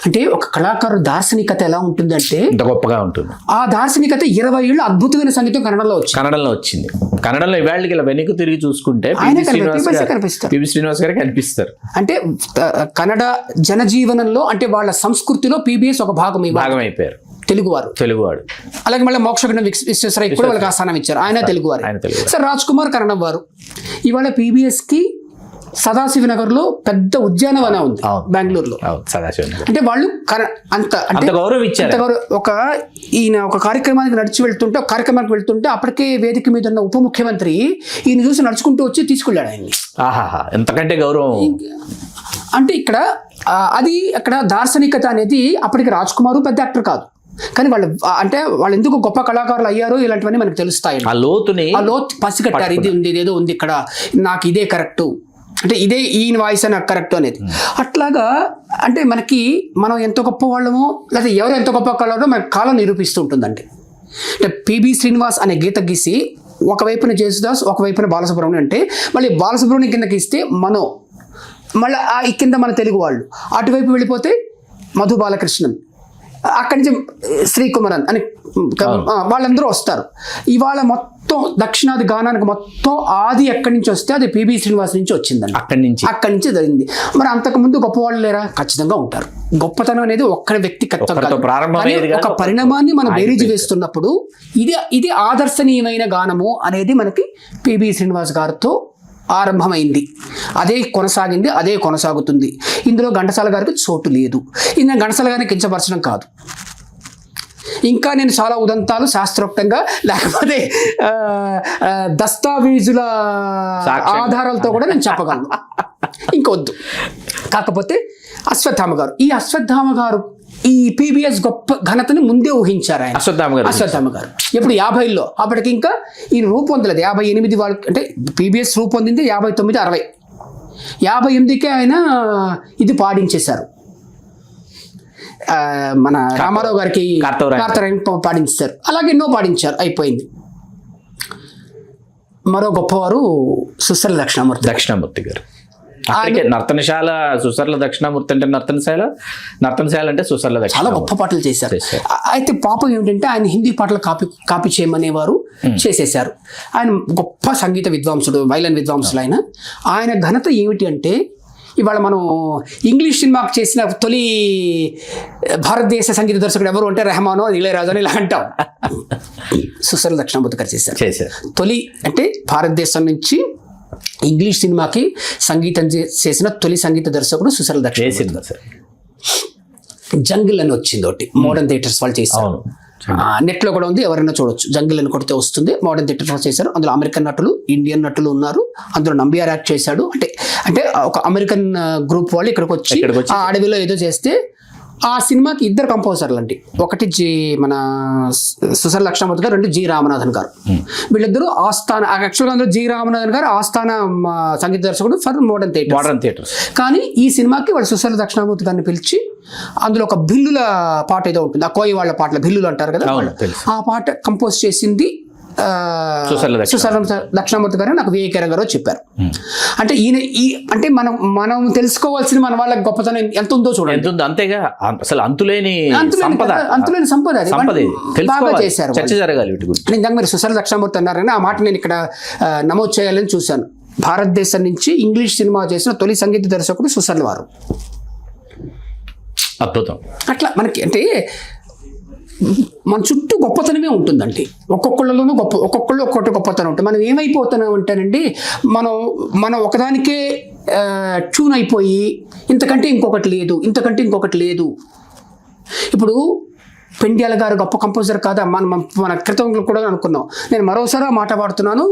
అంటే ఒక కళాకారు దార్శనికత ఎలా ఉంటుందంటే ఇంత గొప్పగా ఉంటుంది. ఆ దార్శనికత 20 ఏళ్ళు అద్భుతమైన సంగీతం కన్నడలో వచ్చింది. కన్నడలో ఇవాళకి ఇలా వెనక్కి తిరిగి చూసుకుంటే పిబి శ్రీనివాస్ గారు కనిపిస్తారు. అంటే కన్నడ జనజీవనంలో, అంటే వాళ్ళ సంస్కృతిలో పీబీఎస్ ఒక భాగం అయిపోయారు. తెలుగువాడు. అలాగే మళ్ళీ మోక్షగుండం విశ్వేశ్వరయ్య కూడా వాళ్ళకి ఆస్థానం ఇచ్చారు. ఆయన తెలుగువారు. సార్ రాజ్ కుమార్ కన్నడం వారు. ఇవాళ పీబీఎస్ కి సదాశివ నగర్ లో పెద్ద ఉద్యానవనం ఉంది బెంగళూరులో. అంటే వాళ్ళు అంత గౌరవం ఇచ్చారు. ఈయన ఒక కార్యక్రమానికి వెళ్తుంటే అప్పటికే వేదిక మీద ఉన్న ఉప ముఖ్యమంత్రి ఈయన చూసి నడుచుకుంటూ వచ్చి తీసుకెళ్ళాడు ఆయన్ని. ఎంతకంటే గౌరవం. అంటే ఇక్కడ అక్కడ దార్శనికత అనేది, అప్పటికి రాజ్ కుమార్ పెద్ద యాక్టర్ కాదు, కానీ వాళ్ళు ఎందుకు గొప్ప కళాకారులు అయ్యారో ఇలాంటివన్నీ మనకు తెలుస్తాయి. ఆ లోతు పసిగట్టారు. ఇది ఉంది, ఇదేదో ఉంది ఇక్కడ, నాకు ఇదే కరెక్ట్, అంటే ఇదే ఈయన వాయిస్ నాకు కరెక్ట్ అనేది. అట్లాగా అంటే మనం ఎంత గొప్ప వాళ్ళమో లేదా ఎవరు ఎంత గొప్ప కళారో మనకు కాలం నిరూపిస్తూ ఉంటుందండి. అంటే పిబి శ్రీనివాస్ అనే గీత గీసి ఒకవైపున జేసుదాస్, ఒకవైపున బాలసుబ్రహ్మణ్యం, అంటే మళ్ళీ బాలసుబ్రహ్మణ్యం కిందకి ఇస్తే మళ్ళీ ఈ కింద మన తెలుగు వాళ్ళు, అటువైపు వెళ్ళిపోతే మధు బాలకృష్ణన్, అక్కడి నుంచి శ్రీకుమరన్ అని వాళ్ళందరూ వస్తారు. ఇవాళ మొత్తం దక్షిణాది గానానికి మొత్తం ఆది ఎక్కడి నుంచి వస్తే అది పిబి శ్రీనివాస్ నుంచి వచ్చిందండి. అక్కడి నుంచి జరిగింది. మరి అంతకుముందు గొప్ప వాళ్ళు లేరా? ఖచ్చితంగా ఉంటారు. గొప్పతనం అనేది ఒక్క వ్యక్తిగతం కాదు, ఒక పరిణామాన్ని మనం బేరీజు వేస్తున్నప్పుడు ఇది ఆదర్శనీయమైన గానము అనేది మనకి పిబి శ్రీనివాస్ గారితో ఆరంభమైంది. అదే కొనసాగింది, అదే కొనసాగుతుంది. ఇందులో ఘంటసాల గారికి చోటు లేదు. ఇది నేను ఘంటసాల గారిని కించపరచడం కాదు. ఇంకా నేను చాలా ఉదంతాలు శాస్త్రోక్తంగా లేకపోతే దస్తావేజుల ఆధారాలతో కూడా నేను చెప్పగలను. ఇంకొద్దు. కాకపోతే ఈ అశ్వత్థామ గారు ఈ పీబీఎస్ గొప్ప ఘనతని ముందే ఊహించారు ఆయన. అశ్వత్థామ గారు ఎప్పుడు 50లో, అప్పటికి ఇంకా ఈయన రూపొందలేదు. 58 వాళ్ళు, అంటే పీబీఎస్ రూపొందింది 59, 60, 58కే ఆయన ఇది పాడించేశారు. మన రామారావు గారికి కార్తరాయణ పాడించారు. అలాగే ఎన్నో పాడించారు, అయిపోయింది. మరో గొప్పవారు సుసర్ల దక్షిణామూర్తి గారు. నర్తనశాల సుసర్ల దక్షిణామూర్తి అంటే నర్తనశాల అంటే సుసర్ల దక్షిణ. చాలా గొప్ప పాటలు చేశారు. అయితే పాపం ఏమిటంటే ఆయన హిందీ పాటలు కాపీ చేయమనేవారు, చేసేశారు. ఆయన గొప్ప సంగీత విద్వాంసుడు, వైలన్ విద్వాంసులు. ఆయన ఘనత ఏమిటి అంటే, ఇవాళ మనం ఇంగ్లీష్ సినిమాకు చేసిన తొలి భారతదేశ సంగీత దర్శకుడు ఎవరు అంటే రెహమానో, ఇళయరాజా అని ఇలా అంటాం. సుసర్ల దక్షిణామూర్తి గారు చేశారు. తొలి అంటే భారతదేశం నుంచి ఇంగ్లీష్ సినిమాకి సంగీతం చేసిన తొలి సంగీత దర్శకుడు సుసర్ల దక్షిణామూర్తి. జంగిల్ అని వచ్చింది ఒకటి, మోడర్న్ థియేటర్స్ వాళ్ళు చేశారు. నెట్లో కూడా ఉంది, ఎవరైనా చూడొచ్చు. జంగిల్ అని కొడితే వస్తుంది. మోడర్న్ థియేటర్స్ వాళ్ళు చేశారు. అందులో అమెరికన్ నటులు, ఇండియన్ నటులు ఉన్నారు. అందులో నంబియార్ యాక్ట్ చేశాడు. అంటే ఒక అమెరికన్ గ్రూప్ వాళ్ళు ఇక్కడికి వచ్చి ఆ అడవిలో ఏదో చేస్తే ఆ సినిమాకి 2 కంపోజర్లు అండి. ఒకటి మన సుసర్ల దక్షిణామూర్తి గారు, 2 జి రామనాథన్ గారు. వీళ్ళిద్దరూ ఆస్థాన, యాక్చువల్గా అందులో జి రామనాథన్ గారు ఆస్థాన సంగీత దర్శకుడు ఫర్ మోడర్న్ థియేటర్స్. కానీ ఈ సినిమాకి వాళ్ళు సుసర్ల దక్షిణామూర్తి గారిని పిలిచి అందులో ఒక బిల్లుల పాట ఏదో ఉంటుంది, ఆ కోయి వాళ్ళ పాటల బిల్లులు అంటారు కదా, ఆ పాట కంపోజ్ చేసింది సుసర్ల దక్షిణామూర్తి గారు. నాకు వివేకర గారు చెప్పారు. అంటే అంటే మనం తెలుసుకోవాల్సిన మన వాళ్ళ గొప్పతనం ఎంత ఉందో చూడండి. అంతేగా, అసలు అంతులేని సంపద బాగా చేశారు. చర్చ జరగాలి వీటి గురించి. ఇందాక మీరు సుసర్ల దక్షిణామూర్తి అన్నారని ఆ మాట నేను ఇక్కడ నమోదు చేయాలని చూశాను. భారతదేశం నుంచి ఇంగ్లీష్ సినిమా చేసిన తొలి సంగీత దర్శకుడు సుసర్ల వారు. అద్భుతం. అట్లా మనకి అంటే మన చుట్టూ గొప్పతనమే ఉంటుందండి. ఒక్కొక్కళ్ళలోనూ ఒక్కొక్కళ్ళు ఒక్కొక్కటి గొప్పతనం ఉంటుంది. మనం ఏమైపోతున్నాం అంటేనండి, మనం ఒకదానికే ట్యూన్ అయిపోయి ఇంతకంటే ఇంకొకటి లేదు. ఇప్పుడు పెండ్యాల గారు గొప్ప కంపోజర్ కాదా, మన క్రితం కూడా అనుకున్నాం. నేను మరోసారి మాట పాడుతున్నాను,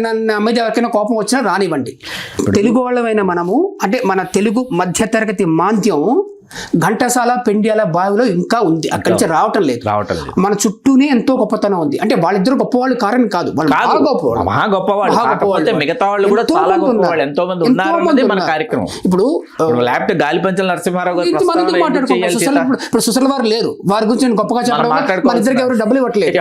నన్ను మీద ఎవరికైనా కోపం వచ్చినా రానివ్వండి. తెలుగు వాళ్ళమైన మనము, అంటే మన తెలుగు మధ్యతరగతి మాంద్యం ఘంటసాల పెండ్యాల బావిలో ఇంకా ఉంది, అక్కడి నుంచి రావటం లేదు. మన చుట్టూనే ఎంతో గొప్పతనం ఉంది. అంటే వాళ్ళిద్దరు గొప్పవాళ్ళు కారణం కాదు, వాళ్ళు మహా గొప్పవాళ్ళు, మిగతా వాళ్ళు కూడా చాలా గొప్పవాళ్ళు, ఎంతో మంది ఉన్నారు అన్నది మన కార్యక్రమం. ఇప్పుడు లేకపోతే గాలిపంచల నరసింహారావు గారు ఇప్పుడు సుశల వారు లేరు, వారి గురించి నేను గొప్పగా చెప్పడం, మన ఇద్దరికి ఎవరు డబ్బులు ఇవ్వట్లేదు.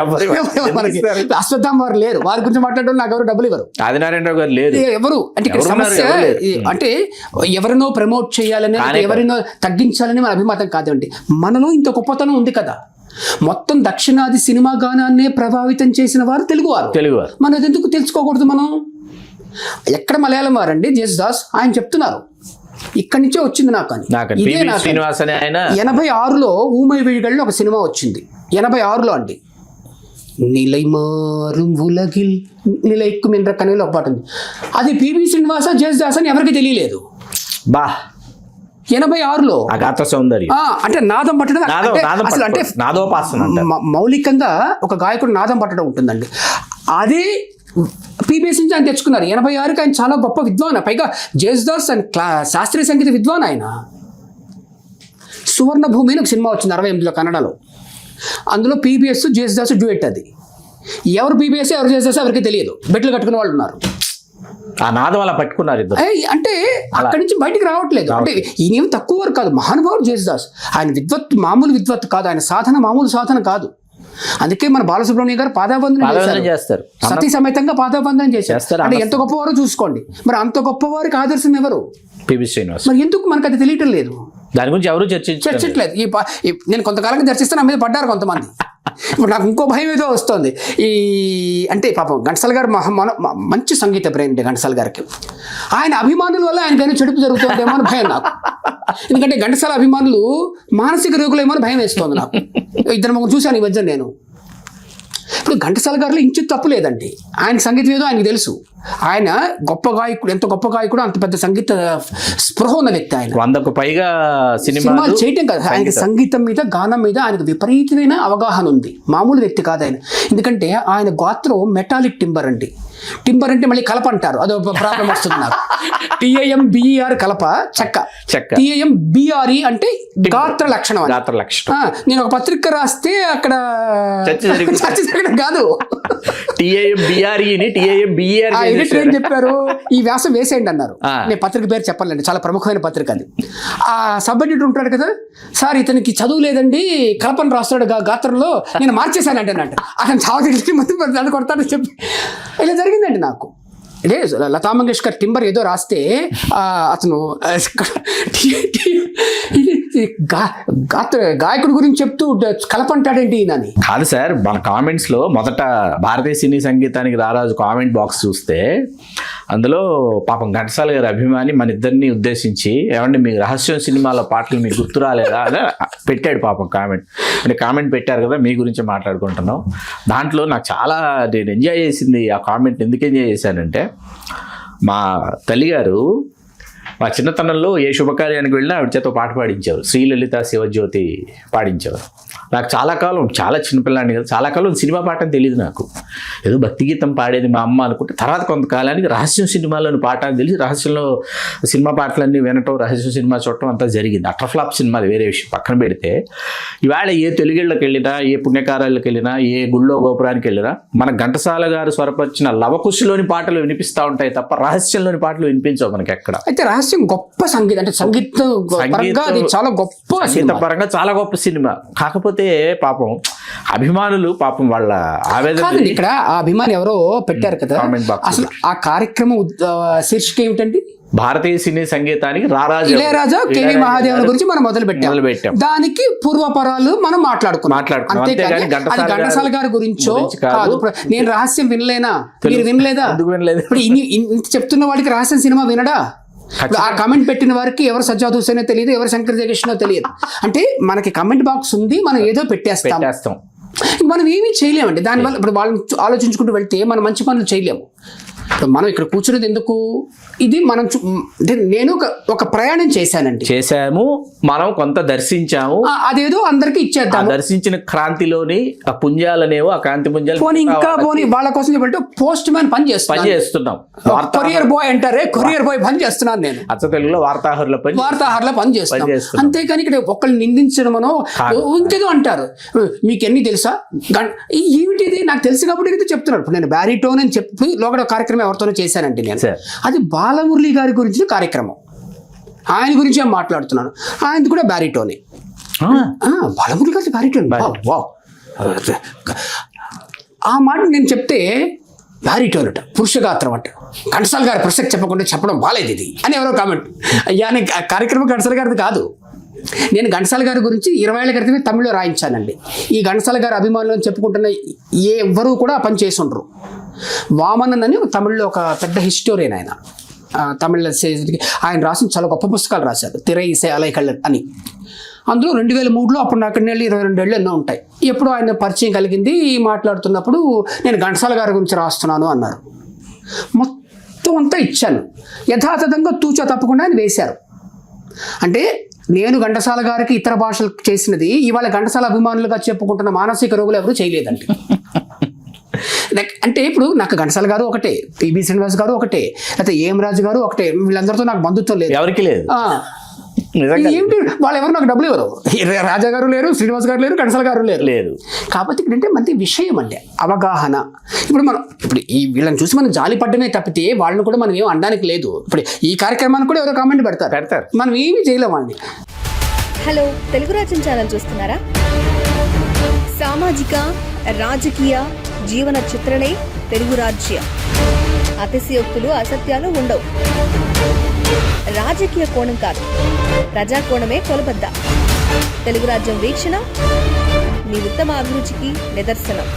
అశ్వత్థామ వారు లేరు, వారి గురించి మాట్లాడడం నాకు ఎవరు డబ్బులు ఇవ్వరు. ఆదినారాయణరావు గారు లేరు, ఎవరు. అంటే ఇక్కడ సమస్య అంటే ఎవరినో ప్రమోట్ చేయాలని, ఎవరినో తగ్గించాలని మన అభిమతం కాదండి. మనలో ఇంత గొప్పతనం ఉంది కదా. మొత్తం దక్షిణాది సినిమా గానాన్నే ప్రభావితం చేసిన వారు తెలుగువారు. మనం ఎందుకు తెలుసుకోకూడదు? మనం ఎక్కడ మలయాళం వారండి జేసుదాస్, ఆయన చెప్తున్నారు ఇక్కడి నుంచే వచ్చింది నాకు అని. 86లో ఊమై వీడిగల్లో ఒక సినిమా వచ్చింది, 86లో అండి. నిలై మారుం ఉలగిల్ నిలైక్కుం ఎன்ற కనీలో ఒక పాట ఉంది. అది పిబి శ్రీనివాస జేసుదాస్ అని ఎవరికి తెలియలేదు. 86లో గాత్ర సౌందర్యం అంటే నాదం పట్టడం, అంటే మౌలికంగా ఒక గాయకుడు నాదం పట్టడం ఉంటుందండి. అదే పీబీఎస్ నుంచి ఆయన తెచ్చుకున్నారు. 86కి ఆయన చాలా గొప్ప విద్వాన్, పైగా జేసుదాస్ అండ్ శాస్త్రీయ సంగీత విద్వాన్ ఆయన. సువర్ణ భూమి అని ఒక సినిమా వచ్చింది 68లో కన్నడలో. అందులో పీబీఎస్ జేసుదాస్ డ్యూయెట్. అది ఎవరు పీబీఎస్ ఎవరు జేసుదాస్ ఎవరికి తెలియదు, బెట్లు కట్టుకునే వాళ్ళు ఉన్నారు. ఆ నాదం అలా పట్టుకున్నారు ఇద్దరు. అంటే అక్కడి నుంచి బయటికి రావట్లేదు. అంటే ఈయనేమి తక్కువ వారు కాదు, మహానుభావుడు జేసుదాస్. ఆయన విద్వత్ మామూలు విద్వత్ కాదు, ఆయన సాధన మామూలు సాధన కాదు. అందుకే మన బాలసుబ్రహ్మణ్యం గారు పాదాబంధనం చేస్తారు, సతీ సమేతంగా పాదాబంధనం చేస్తారు. అంటే ఎంత గొప్పవారో చూసుకోండి. మరి అంత గొప్పవారికి ఆదర్శం ఎవరు? పిబి శ్రీనివాస్. మరి ఎందుకు మనకు అది తెలియటం లేదు? దాని గురించి ఎవరు చర్చించట్లేదు. నేను కొంతకాలంగా చర్చిస్తే నా మీద పడ్డారు కొంతమంది. ఇప్పుడు నాకు ఇంకో భయం ఏదో వస్తుంది. అంటే పాపం ఘంటసాల గారు మంచి సంగీత ప్రేమి ఘంటసాల గారికి. ఆయన అభిమానుల వల్ల ఆయనకైనా చెడుపు జరుగుతుందేమో అని భయం నాకు. ఎందుకంటే ఘంటసాల అభిమానులు మానసిక రోగులేమో అని భయం వేస్తుంది నాకు. ఇద్దరు ముగ్గురు చూశాను ఈ మధ్య నేను. ఇప్పుడు ఘంటసాల గారిలో ఇంచు తప్పు లేదండి, ఆయన సంగీతం ఏదో ఆయనకు తెలుసు. ఆయన గొప్ప గాయకుడు, ఎంత గొప్ప గాయకుడు, అంత పెద్ద సంగీత స్పృహ ఉన్న వ్యక్తి. ఆయన 100కు పైగా సినిమాలు చేయటం కాదు, ఆయనకి సంగీతం మీద గానం మీద ఆయనకు విపరీతమైన అవగాహన ఉంది. మామూలు వ్యక్తి కాదు ఆయన. ఎందుకంటే ఆయన గాత్రం మెటాలిక్ టింబర్ అండి. టింబర్ అంటే మళ్ళీ కలప అంటారు, అదో ప్రాబ్లం వస్తుంది నాకు. TIMBER కలప చెక్క. TIMBRE అంటే గాత్ర లక్షణం. నేను ఒక పత్రిక రాస్తే అక్కడ కాదు, ఏం చెప్పారు, ఈ వ్యాసం వేసేయండి అన్నారు. నేను పత్రిక పేరు చెప్పాలండి, చాలా ప్రముఖమైన పత్రిక అది. ఆ సబ్ ఎడిటర్ ఉంటాడు కదా, సార్ ఇతనికి చదువు లేదండి, కల్పన రాస్తాడు గాత్రంలో, నేను మార్చేశానంటే అంటే అతను చావకి మంది కొడతాడని చెప్పి ఇలా జరిగిందండి నాకు. ఇదే లతా మంగేష్కర్ టింబర్ ఏదో రాస్తే అతను గాయకుడి గురించి చెప్తూ కలపంటాడేంటి అని. కాదు సార్, మన కామెంట్స్ లో మొదట భారతీయ సినీ సంగీతానికి రారాజు కామెంట్ బాక్స్ చూస్తే అందులో పాపం ఘంటసాల గారి అభిమాని మన ఇద్దరిని ఉద్దేశించి, ఏమంటే మీకు రహస్యం సినిమాలో పాటలు మీకు గుర్తు రాలేదా అని పెట్టాడు పాపం కామెంట్. అంటే కామెంట్ పెట్టారు కదా, మీ గురించి మాట్లాడుకుంటున్నాం. దాంట్లో నాకు చాలా నేను ఎంజాయ్ చేసింది ఆ కామెంట్. ఎందుకు ఎంజాయ్ చేశానంటే, మా తల్లిగారు మా చిన్నతనంలో ఏ శుభకార్యానికి వెళ్ళినా ఆవిడ చేత పాట పాడించేవారు, శ్రీలలిత శివజ్యోతి పాడించేవారు. నాకు చాలా కాలం, చాలా చిన్నపిల్లాడిని కదా, చాలా కాలం సినిమా పాట అని తెలియదు నాకు. ఏదో భక్తి గీతం పాడేది మా అమ్మ అనుకుంటే, తర్వాత కొంతకాలానికి రహస్యం సినిమాలోని పాట అని తెలిసి రహస్యంలో సినిమా పాటలన్నీ వినటం, రహస్యం సినిమా చూడటం అంతా జరిగింది. అట్రఫ్లాప్ సినిమాది వేరే విషయం పక్కన పెడితే, ఇవాళ ఏ తెలుగుళ్ళకి వెళ్ళినా, ఏ పుణ్యకారాలకు వెళ్ళినా, ఏ గుళ్ళో గోపురానికి వెళ్ళినా మన ఘంటసాల గారు స్వరపరిచిన లవకుశలోని పాటలు వినిపిస్తూ ఉంటాయి తప్ప రహస్యంలోని పాటలు వినిపించవు మనకి ఎక్కడ. అయితే రహస్యం గొప్ప సంగీతం, అంటే సంగీతం చాలా గొప్ప, సంగీత పరంగా చాలా గొప్ప సినిమా. కాకపోతే పాపం అభిమానులు పాపం వాళ్ళ ఆవేదన. ఇక్కడ ఆ అభిమాని ఎవరో పెట్టారు కదా, అసలు ఆ కార్యక్రమం శీర్షిక ఏమిటండి? భారతీయ సినీ సంగీతానికి ఇళయరాజా కేవి మహాదేవన్ గురించి మనం మొదలు పెట్టాం. దానికి పూర్వపరాలు మనం మాట్లాడుకున్నాం. అంతేకాని అది ఘంటసాల గారి గురించో కాదు. నేను రహస్యం వినలేనా, మీరు వినలేదా? ఇప్పుడు ఇంత చెప్తున్న వాడికి రహస్యం సినిమా వినడా? ఆ కమెంట్ పెట్టిన వారికి ఎవరు సజ్జాద్ హుసేనో తెలియదు, ఎవరు శంకర్ జయకృష్ణో తెలియదు. అంటే మనకి కమెంట్ బాక్స్ ఉంది, మనం ఏదో పెట్టేస్తాం. మనం ఏమీ చేయలేమండి దానివల్ల. ఇప్పుడు వాళ్ళని ఆలోచించుకుంటూ వెళ్తే మనం మంచి పనులు చేయలేము. ఇప్పుడు మనం ఇక్కడ కూర్చునేది ఎందుకు, ఇది మనం అంటే నేను ఒక ప్రయాణం చేశానండి, చేశాము, మనం కొంత దర్శించాము, అదేదో అందరికి ఆ ఇచ్చేద్దాం. దర్శించిన క్రాంతిలోని ఆ పుంజాలనేవో, ఆ కాంతి పుంజాలు పోనీ ఇంకా పోనీ వాళ్ళ కోసం చెప్పంటే పోస్ట్ మ్యాన్ పని చేస్తున్నాం. కొరియర్ బాయ్ అంటారే, కొరియర్ బాయ్ పని చేస్తున్నాను నేను, అచ్చ తెలుగులో వార్తాహరుల పని చేస్తున్నాం. అంతేకాని ఇక్కడ ఒకళ్ళు నిందించడమనో ఇంకేదో అంటారు. మీకు ఎన్ని తెలుసా, ఏమిటిది నాకు తెలుసు కాబట్టి ఇది చెప్తున్నాడు. ఇప్పుడు నేను బ్యారిటోన్ అని చెప్పి లోకడ కార్యక్రమం ఎవరితోనో చేశానండి నేను, అది బాలమురళి గారి గురించిన కార్యక్రమం, ఆయన గురించి నేను మాట్లాడుతున్నాను. ఆయనది కూడా బ్యారిటోనే, బాలమురళి గారి బ్యారిటోన్. ఆ మాట నేను చెప్తే బ్యారిటోన్ అట, పురుషగాత్రం అంట, ఘంటసాల గారి ప్రసక్తి చెప్పకుండా చెప్పడం బాలేదు ఇది అని ఎవరో కామెంట్. అయ్యా నేను కార్యక్రమం ఘంటసాల గారిది కాదు, నేను ఘంటసాల గారి గురించి 20 ఏళ్ల క్రితమే తమిళ్లో రాయించానండి. ఈ ఘంటసాల గారి అభిమానులు అని చెప్పుకుంటున్న ఎవ్వరూ కూడా ఆ పని చేసి ఉండరు. వామనన్ అని తమిళ్లో ఒక పెద్ద హిస్టోరియన్ ఆయన, తమిళ ఆయన రాసిన చాలా గొప్ప పుస్తకాలు రాశారు, తిరై ఇసే అలైకళ్ళన్ అని. అందులో 2003లో అప్పుడు నాకు 22 ఏళ్ళు ఎన్నో ఉంటాయి. ఎప్పుడు ఆయన పరిచయం కలిగింది, మాట్లాడుతున్నప్పుడు నేను ఘంటసాల గారి గురించి రాస్తున్నాను అన్నారు. మొత్తం అంతా ఇచ్చాను, యథాతథంగా తూచా తప్పకుండా ఆయన వేశారు. అంటే నేను ఘంటసాల గారికి ఇతర భాషలు చేసినది ఇవాళ ఘంటసాల అభిమానులుగా చెప్పుకుంటున్న మానసిక రోగులు ఎవరు చేయలేదండి. అంటే ఇప్పుడు నాకు ఘంటసాల గారు ఒకటే, పిబి శ్రీనివాస్ గారు ఒకటే, లేకపోతే ఏం రాజు గారు ఒకటే, వీళ్ళందరితో నాకు బంధుత్వం లేదు, ఎవరికి లేదు. ఏమిటి వాళ్ళు ఎవరు నాకు డబ్బులు ఇవ్వరు, రాజా గారు లేరు, శ్రీనివాస్ గారు లేరు, ఘంటసాల గారు లేరు. కాబట్టి ఇక్కడంటే మంచి విషయం అండి అవగాహన. ఇప్పుడు ఈ వీళ్ళని చూసి మనం జాలి పడ్డమే తప్పితే వాళ్ళని కూడా మనం ఏం అనడానికి లేదు. ఇప్పుడు ఈ కార్యక్రమానికి కూడా ఎవరో కామెంట్ పెడతారు, మనం ఏమీ చేయలేం వాళ్ళని. హలో, తెలుగు రాజ్యం ఛానల్ చూస్తున్నారా? సామాజిక రాజకీయ జీవన చిత్రణే తెలుగు రాజ్యం. అతిశయోక్తులు అసత్యాలు ఉండవు. రాజకీయ కోణం కాదు, ప్రజా కోణమే కొలబద్ద. తెలుగు రాజ్యం వీక్షణ మీ ఉత్తమ అభిరుచికి నిదర్శనం.